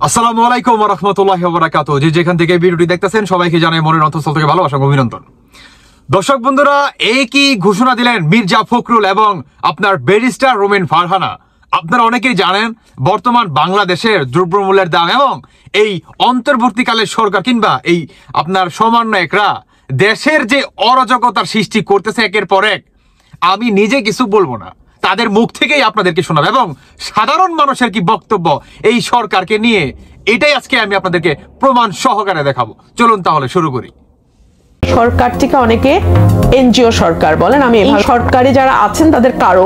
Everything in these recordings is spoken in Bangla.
আসসালামু আলাইকুম ওয়া রাহমাতুল্লাহি ওয়া বারাকাতুহু। যে যেখান থেকে ভিডিওটি দেখতেছেন সবাইকে জানাই মনের অন্তঃস্থল থেকে ভালোবাসা ও অভিনন্দন। দর্শক বন্ধুরা, কি ঘোষণা দিলেন মির্জা ফখরুল এবং আপনার ব্যারিস্টার রুমিন ফারহানা। আপনারা অনেকেই জানেন বর্তমান বাংলাদেশের দ্রব্যমূল্যের দাম এবং এই অন্তর্বর্তীকালের সরকার কিংবা এই আপনার সমন্বয়করা দেশের যে অরাজকতার সৃষ্টি করতেছে একের পর এক, আমি নিজে কিছু বলবো না, তাদের মুখ থেকেই আপনাদেরকে শোনাবো এবং সাধারণ মানুষের কি বক্তব্য এই সরকারকে নিয়ে, এটাই আজকে আমি আপনাদেরকে প্রমাণ সহকারে দেখাবো। চলুন তাহলে শুরু করি। সরকারটিকে অনেকে এনজিও সরকার বলেন। আমি সরকারে যারা আছেন তাদের কারো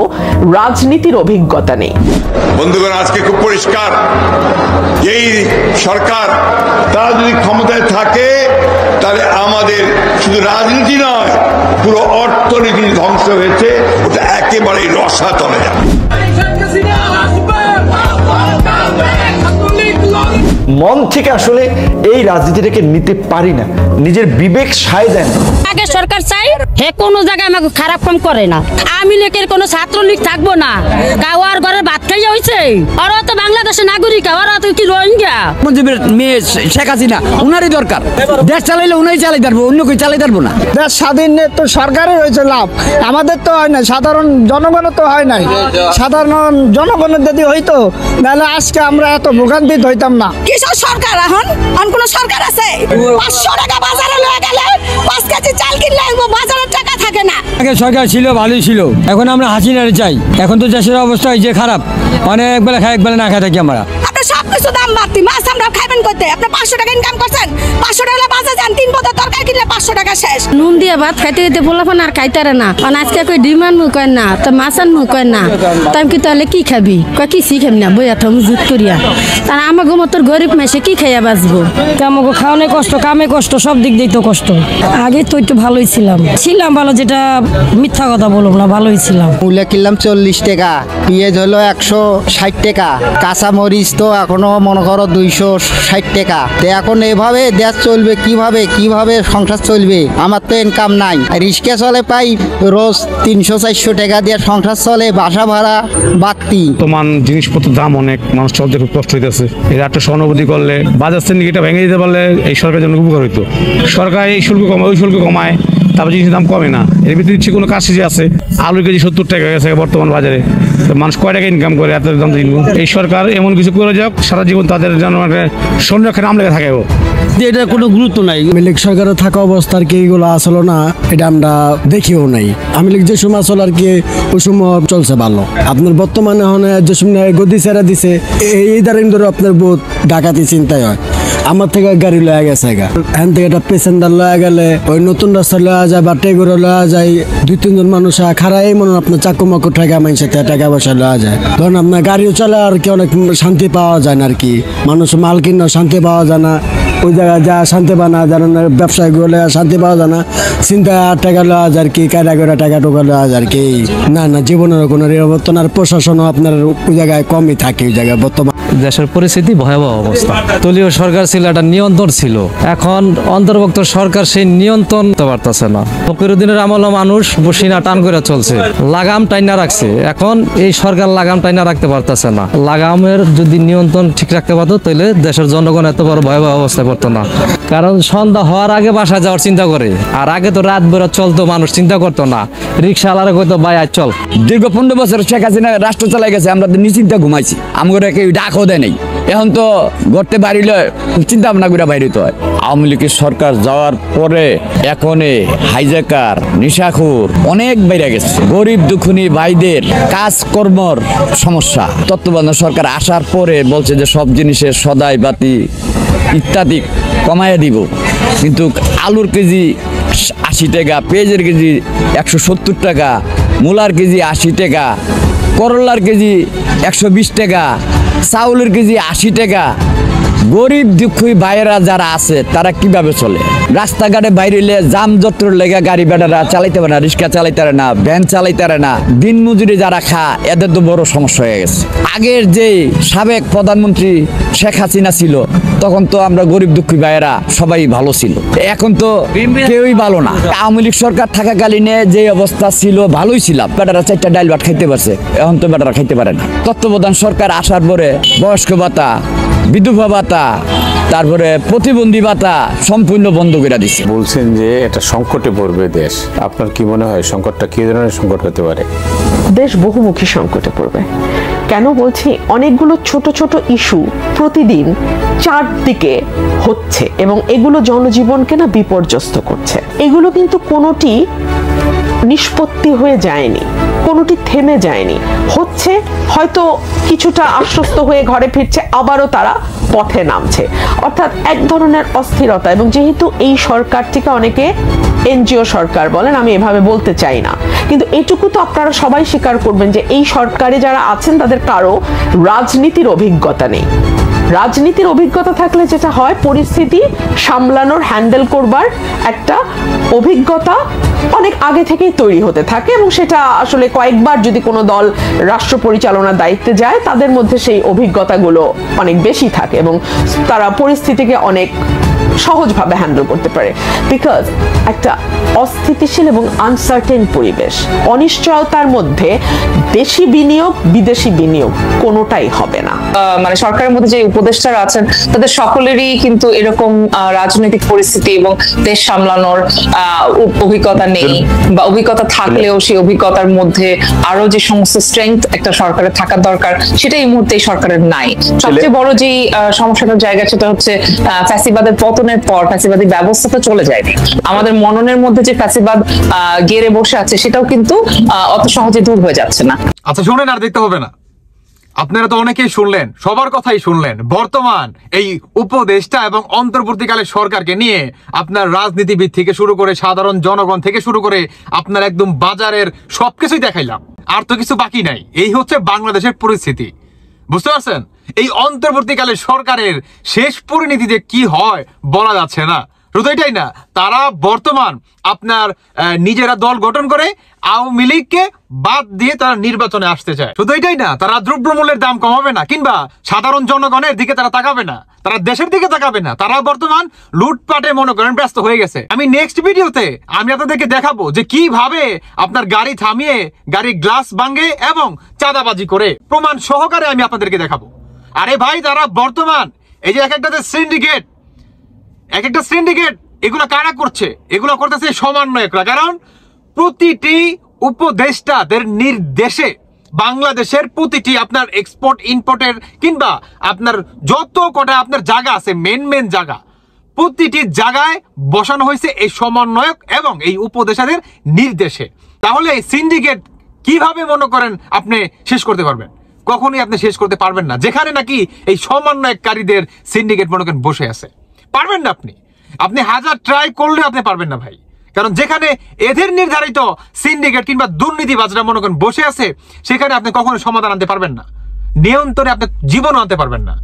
রাজনীতির অভিজ্ঞতা নেই। বন্ধুগণ, আজকে খুব পরিষ্কার, এই সরকার তারা যদি ক্ষমতায় থাকে তাহলে আমাদের শুধু রাজনীতি নয়, পুরো অর্থনীতি ধ্বংস হয়েছে, ওটা একেবারেই রসাতলে যাবে। মন থেকে আসলে এই রাজনীতিটাকে নিতে পারি না, নিজের বিবেক সায় দেন। আগে সরকার চাই হে কোনো জায়গায় আমাকে খারাপ কাম করে না। আমি লীগের কোনো ছাত্রলীগ থাকবো না। কাওয়ার ঘরে ভাত খাইয়া হয়েছে, ওরা তো বাংলাদেশের নাগরিক, ওরা তো কি রোহিঙ্গা। মুজিবের মেয়ে শেখ হাসিনা, উনারই দরকার। দেশ চালাইলে উনাই চালাই পারবো, অন্য কেউ চালাই পারবো না। দেশ স্বাধীন তো সরকারের হয়েছে লাভ, আমাদের তো হয় না, সাধারণ জনগণের তো হয় নাই। সাধারণ জনগণের যদি হইতো তাহলে আজকে আমরা এত ভোগান্তিত হইতাম না। কিসের সরকার? এখন কোন সরকার আছে? 500 টাকা বাজারে লয়ে গেলে 5 কেজি চাল কিনলে বাজারের টাকা থাকে না। আগে সরকার ছিল, ভালোই ছিল, এখন আমরা হাসিনারে চাই। এখন তো দেশের অবস্থা এই যে খারাপ, অনেক বেলা খাই, এক বেলা না খাই থাকি আমরা। আপনি সব কিছু দাম বাড়তি, মাছ আমরা খাইবেন করতে। আপনি 500 টাকা ইনকাম করছেন, 500 টাকা বাজার যান, 3 পদের তরকারি কিনলে 500 টাকা শেষ। নুন দিয়ে ভাত খাইতে খাইতে পোলাফান আর খাইতারে না। মানে আজকে কই ডিমান্ড মুখ করেন না, তো মাছান মুখ করেন না, তাই কি তাহলে কি খাবি? কয় কি শিখাবি না, বইয়া থাম জুত করিয়া। তার আমার মতোর গরিব মাসে কি খাইয়া বাঁচবো? আমাকে খাওয়ানো কষ্ট, কামে কষ্ট, সব দিক দিয়ে তো কষ্ট। আগে তো একটু ভালোই ছিলাম ভালো, যেটা মিথ্যা কথা বলবো না, ভালোই ছিলাম। মূল্য কিনলাম 40 টাকা, পেঁয়াজ হলো 160 টাকা, কাঁচা মরিচ তো এখনো মনে করো 260 টাকা। তো এখন এভাবে দেশ চলবে কিভাবে সংসার চলবে? আমার তো ইনকাম নাই, রিক্সা চলে পাই রোজ 300-400 টাকা দিয়ে সংসার চলে, বাসা ভাড়া বাড়তি। বর্তমান জিনিসপত্রের দাম অনেক, মানুষ চলতে খুব কষ্ট হইতেছে। এটা একটা সহানুভূতি করলে, বাজার শ্রেণীটা ভেঙে দিতে পারলে এই সরকারের জন্য উপকার হইতো। সরকার এই শুল্ক কমায়, ওই শুল্ক কমায়, তারপর জিনিসের দাম কমে না। এর ভিতরে ইচ্ছে কোনো কাজ আছে? আলু কেজি 70 টাকা গেছে বর্তমান বাজারে, তো মানুষ কয় টাকা ইনকাম করে এত দাম দিল? এই সরকার এমন কিছু করে যাক সারা জীবন তাদের যেন সংরক্ষণে আমলে থাকে। এটা কোনো গুরুত্ব নাই। আওয়ামী লীগ সরকারে থাকা অবস্থার কি এইগুলো আসলো না, এটা আমরা দেখিও নাই। আওয়ামী লীগ যে সময় আসল আর কি ওই সময় চলছে ভালো। আপনার বর্তমানে যে সময় গদি ছেড়ে দিছে, এই দাঁড়িয়ে ধরে আপনার বহুত ডাকাতি চিন্তায় হয়। আমার থেকে গাড়ি লয়া গেছে, এখান থেকে একটা পেসেঞ্জার লয়া গেলে ওই নতুন রাস্তা লয়া যায় বা টেগুরে লয়া যায়, 2-3 জন মানুষ খারাই মনে আপনার চাকু মাকু টাকা মাইছে, টাকা পয়সা লয়া যায়। ধরুন আপনার গাড়িও চলে আর কি অনেক শান্তি পাওয়া যায় না আর কি, মানুষ মাল কিনেও শান্তি পাওয়া যায় না। ওই জায়গায় যা শান্তি পায় না, যেন ব্যবসায়ীগুলো শান্তি পাওয়া যায় না। চিন্তা টাকা লওয়া যায় আর কি, কায়দা করে টাকা টোকা লওয়া যায় আর কি। না জীবনের কোনো পরিবর্তন, আর প্রশাসনও আপনার ওই জায়গায় কমই থাকে ওই জায়গায় বর্তমান। দেশের পরিস্থিতি ভয়াবহ অবস্থা। দলীয় সরকার ছিল, একটা নিয়ন্ত্রণ ছিল, এখন অন্তর্ভুক্ত সরকার সেই নিয়ন্ত্রণ করতে পারতেছে না। ফখরুদ্দিনের আমল মানুষ বসিনা টান করে চলছে, লাগাম টাইনা রাখছে। এখন এই সরকার লাগাম টাইনা রাখতে পারতেছে না। লাগামের যদি নিয়ন্ত্রণ ঠিক রাখতে পারতো তাহলে দেশের জনগণ এত বড় ভয়াবহ অবস্থায় পড়তো না। কারণ সন্ধ্যা হওয়ার আগে বাসায় যাওয়ার চিন্তা করে, আর আগে তো রাত বেরো চলতো, মানুষ চিন্তা করতো না। রিক্সাওয়ালারা কইতো ভাই আজ চল। দীর্ঘ 15 বছর শেখ হাসিনা রাষ্ট্র চালাই গেছে, আমরা তো নিশ্চিন্তা ঘুমাইছি, আমাদের কেউ ডাকও দেয় নাই। এখন তো গড়তে বাড়িলে চিন্তা ভাবনা করে বাইরে তো হয়। আওয়ামী লীগের সরকার যাওয়ার পরে এখন হাইজাকার, নিশাখোর অনেক বেড়ে গেছে। গরিব দুঃখী ভাইদের কাজকর্মর সমস্যা। তত্ত্বাবধায়ক সরকার আসার পরে বলছে যে সব জিনিসের সদাই বাতি ইত্যাদি কমাইয়া দিব, কিন্তু আলুর কেজি 80 টাকা, পেঁয়াজের কেজি 170 টাকা, মূলার কেজি 80 টাকা, করলার কেজি 120 টাকা, চাউলের কেজি 80 টাকা। গরিব দুঃখী ভাইয়েরা যারা আছে তারা কিভাবে চলে? রাস্তাঘাটে বাইরে যানজটের লেগে গাড়ি বেটারা চালাইতে পারে না, রিক্সা চালাইতে পারে না, ভ্যান চালাইতে পারে না। দিন মজুরি যারা এদের তো বড় সমস্যা হয়ে গেছে। আগের যে সাবেক প্রধানমন্ত্রী শেখ হাসিনা ছিল তখন তো আমরা গরিব দুঃখী ভাইয়েরা সবাই ভালো ছিল, এখন তো কেউই ভালো না। আওয়ামী লীগ সরকার থাকাকালীনে যে অবস্থা ছিল ভালোই ছিলাম, বেটারা 4টা ডাল ভাত খাইতে পারছে, এখন তো বেটারা খাইতে পারে না। তত্ত্বাবধায়ক সরকার আসার পরে বয়স্ক ভাতা বিধবা ভাতা, তারপরে প্রতিবন্ধী ভাতা সম্পূর্ণ বন্ধ করে দিচ্ছে। বলছেন যে এটা সংকটে পড়বে দেশ, আপনার কি মনে হয় সংকটটা কি ধরনের সংকট হতে পারে? দেশ বহুমুখী সংকটে পড়বে। কেন বলছি, অনেকগুলো ছোট ছোট ইস্যু প্রতিদিন চারদিকে হচ্ছে এবং এগুলো জনজীবনকে না বিপর্যস্ত করছে। এগুলো কিন্তু কোনোটি নিষ্পত্তি হয়ে যায়নি, কোনোটি থেমে যায়নি, হচ্ছে হয়তো কিছুটা আশ্বস্ত হয়ে ঘরে ফিরছে, আবারও তারা পথে নামছে, অর্থাৎ এক ধরনের অস্থিরতা। এবং যেহেতু এই সরকারটিকে অনেকে এনজিও সরকার বলেন, আমি এভাবে বলতে চাই না, কিন্তু এটুকু তো আপনারা সবাই স্বীকার করবেন যে এই সরকারে যারা আছেন তাদের কারো রাজনীতির অভিজ্ঞতা নেই। রাজনীতির অভিজ্ঞতা থাকলে যেটা হয়, পরিস্থিতি সামলানোর, হ্যান্ডেল করবার একটা অভিজ্ঞতা অনেক আগে থেকেই তৈরি হতে থাকে এবং সেটা আসলে কয়েকবার যদি কোনো দল রাষ্ট্র পরিচালনার দায়িত্বে যায় তাদের মধ্যে সেই অভিজ্ঞতাগুলো অনেক বেশি থাকে এবং তারা পরিস্থিতিকে অনেক সহজভাবে হ্যান্ডেল করতে পারে। বিকজ একটা অস্থিতিশীল এবং আনসার্টেন পরিবেশ, অনিশ্চয়তার মধ্যে দেশি বিনিয়োগ বিদেশি বিনিয়োগ কোনোটাই হবে না। মানে সরকারের মধ্যে যে উপদেষ্টারা আছেন তাদের সকলেরই কিন্তু এরকম রাজনৈতিক পরিস্থিতি এবং দেশ সামলানোর অভিজ্ঞতা নেই, বা অভিজ্ঞতা থাকলেও সেই অভিজ্ঞতার মধ্যে আরো যে সমস্ত স্ট্রেংথ একটা সরকারের থাকার দরকার সেটা এই মুহূর্তে এই সরকারের নাই। সবচেয়ে বড় যে সমস্যাটার জায়গা সেটা হচ্ছে ফ্যাসিবাদের পতনের পর ফ্যাসিবাদী ব্যবস্থা তো চলে যায়নি, আমাদের মননের মধ্যে যে ফ্যাসিবাদ গেড়ে বসে আছে সেটাও কিন্তু অত সহজে দূর হয়ে যাচ্ছে না। আচ্ছা শুনেন, আর দেখতে হবে না, আপনারা তো অনেকেই শুনলেন, সবার কথাই শুনলেন। বর্তমান এই উপদেষ্টা এবং অন্তর্বর্তীকালে সরকারকে নিয়ে আপনার রাজনীতিবিদ থেকে শুরু করে সাধারণ জনগণ থেকে শুরু করে আপনার একদম বাজারের সবকিছুই দেখাইলাম, আর তো কিছু বাকি নাই। এই হচ্ছে বাংলাদেশের পরিস্থিতি, বুঝতে পারছেন? এই অন্তর্বর্তীকালে সরকারের শেষ পরিণতি যে কি হয় বলা যাচ্ছে না। শুধু এটাই না, তারা বর্তমান আপনার নিজেরা দল গঠন করে আওয়ামী লীগকে বাদ দিয়ে তারা নির্বাচনে আসতে চায়। শুধু এটাই না, তারা দ্রব্যমূল্যের দাম কমাবে না, কিংবা সাধারণ জনগণের দিকে তারা তাকাবে না, তারা দেশের দিকে তাকাবে না। তারা বর্তমান লুটপাটে মনে করেন ব্যস্ত হয়ে গেছে। আমি নেক্সট ভিডিওতে আমি আপনাদেরকে দেখাবো যে কিভাবে আপনার গাড়ি থামিয়ে গাড়ির গ্লাস ভাঙে এবং চাঁদাবাজি করে প্রমাণ সহকারে আমি আপনাদেরকে দেখাবো। আরে ভাই, তারা বর্তমান এই যে এক একটা সিন্ডিকেট এগুলা কারা করছে? এগুলা করতেছে সমন্বয়করা। কারণ প্রতিটি উপদেষ্টাদের নির্দেশে বাংলাদেশের প্রতিটি আপনার এক্সপোর্ট ইম্পোর্টের কিংবা আপনার যত কটা আপনার জায়গা আছে, মেন জায়গা, প্রতিটি জায়গায় বসানো হয়েছে এই সমন্বয়ক এবং এই উপদেষ্টাদের নির্দেশে। তাহলে এই সিন্ডিকেট কিভাবে মনে করেন আপনি শেষ করতে পারবেন? কখনোই আপনি শেষ করতে পারবেন না, যেখানে নাকি এই সমন্বয়কারীদের সিন্ডিকেট মনে করেন বসে আছে। পারবেন না, আপনি হাজার ট্রাই করলে আপনি পারবেন না ভাই। কারণ যেখানে এদের নির্ধারিত সিন্ডিকেট কিংবা দুর্নীতিবাজরা মনে করেন বসে আছে, সেখানে আপনি কখনো সমাধান আনতে পারবেন না, নিয়ন্ত্রণে আপনি জীবনও আনতে পারবেন না।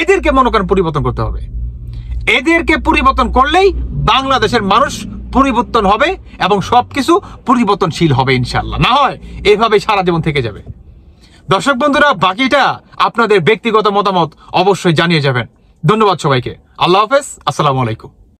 এদেরকে মনে করেন পরিবর্তন করতে হবে। এদেরকে পরিবর্তন করলেই বাংলাদেশের মানুষ পরিবর্তন হবে এবং সবকিছু পরিবর্তনশীল হবে ইনশাল্লাহ। না হয় এইভাবে সারা জীবন থেকে যাবে। দর্শক বন্ধুরা, বাকিটা আপনাদের ব্যক্তিগত মতামত অবশ্যই জানিয়ে যাবেন। ধন্যবাদ সবাইকে। আল্লাহ হাফেজ, আসসালামু আলাইকুম।